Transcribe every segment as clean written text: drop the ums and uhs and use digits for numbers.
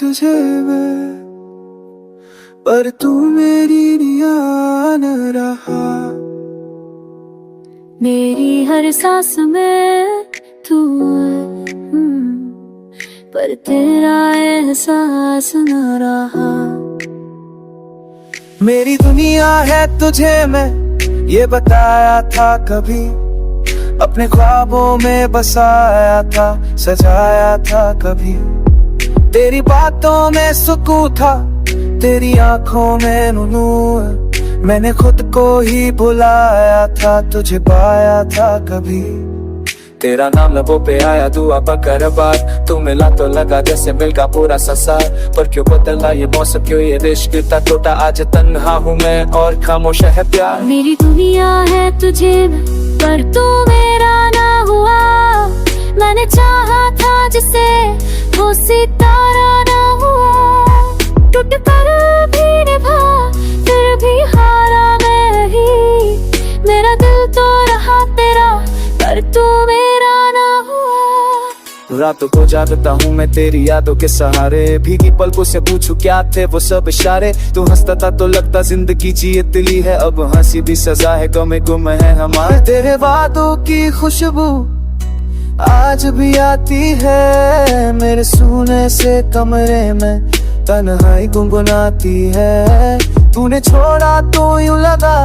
तुझे मैं, पर तू मेरी रिया न रहा। मेरी हर सांस में तू है, पर तेरा एहसास न रहा। मेरी दुनिया है तुझे मैं, ये बताया था कभी, अपने ख्वाबों में बसाया था, सजाया था कभी। तेरी बातों में सुकून था, तेरी आंखों में नूर, मैंने खुद को ही भुलाया था, तुझे पाया था कभी। तेरा नाम लबों पे आया, दुआ पकर बार, तू मिला तो लगा जैसे मिल का पूरा संसार। पर क्यों बदला ये मौसम, क्यों ये रिश्ता इतना टूटा, आज तन्हा हूँ मैं और खामोश है प्यार। मेरी दुनिया है तुझे में, पर तू मेरा ना हुआ। मैंने चाहा था जिसे, वो सितारा ना हुआ। टूट कर भी निभा, फिर भी हारा मैं ही। मेरा दिल तो रहा तेरा, पर तू मेरा ना हुआ। रातों को जागता हूँ मैं तेरी यादों के सहारे, भीगी पलकों से पूछूं क्या थे वो सब इशारे। तू हंसता था तो लगता जिंदगी जीत ली है, अब हंसी भी सजा है, गमे गुम है हमारे। तेरे वादों की खुशबू आज भी आती है, मेरे सूने से कमरे में तन्हाई गुनगुनाती है। तूने छोड़ा तो यूं लगा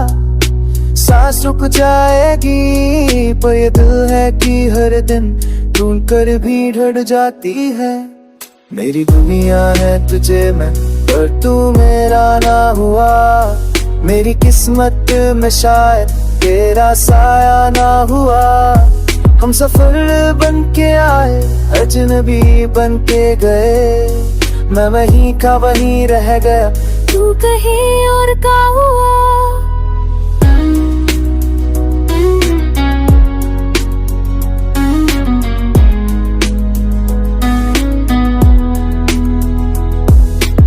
सांस रुक जाएगी, पर ये दिल है कि हर दिन ढूंढ कर भी ढड़ जाती है। मेरी दुनिया है तुझे मैं, पर तू मेरा ना हुआ। मेरी किस्मत में शायद तेरा साया ना हुआ। हम सफर बन के आए, अजनबी बन के गए, मैं वहीं का वहीं रह गया, तू कहीं और का हुआ।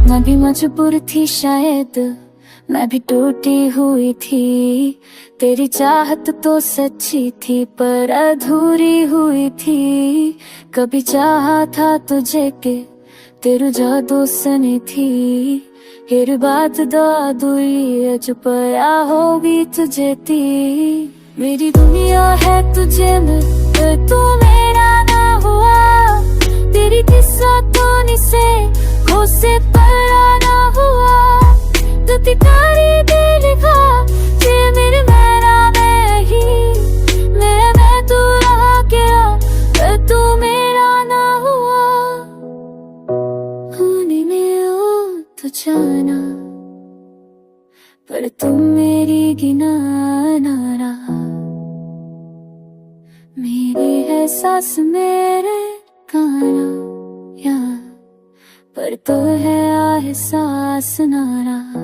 मैं भी मजबूर थी शायद, मैं भी टूटी हुई थी। तेरी चाहत तो सच्ची थी, पर अधूरी हुई थी। कभी चाहा था तुझे के तेरू जादू सनी थी। फिर बात दादुई है जो पया होगी तुझे थी। मेरी दुनिया है तुझे में, पर तू मेरा ना हुआ। तेरी किस्सा तो निसे खो से परा ना हुआ। तू तिकारी दे लिखा जे मेरे मेरा मैं ही। मेरा मैं तू रहा क्या, पर तू मेरा ना हुआ। होने में हो तो जाना, पर तुम मेरी गिना ना रहा। मेरे एहसास मेरे गाना या, पर तो है एहसास ना रहा।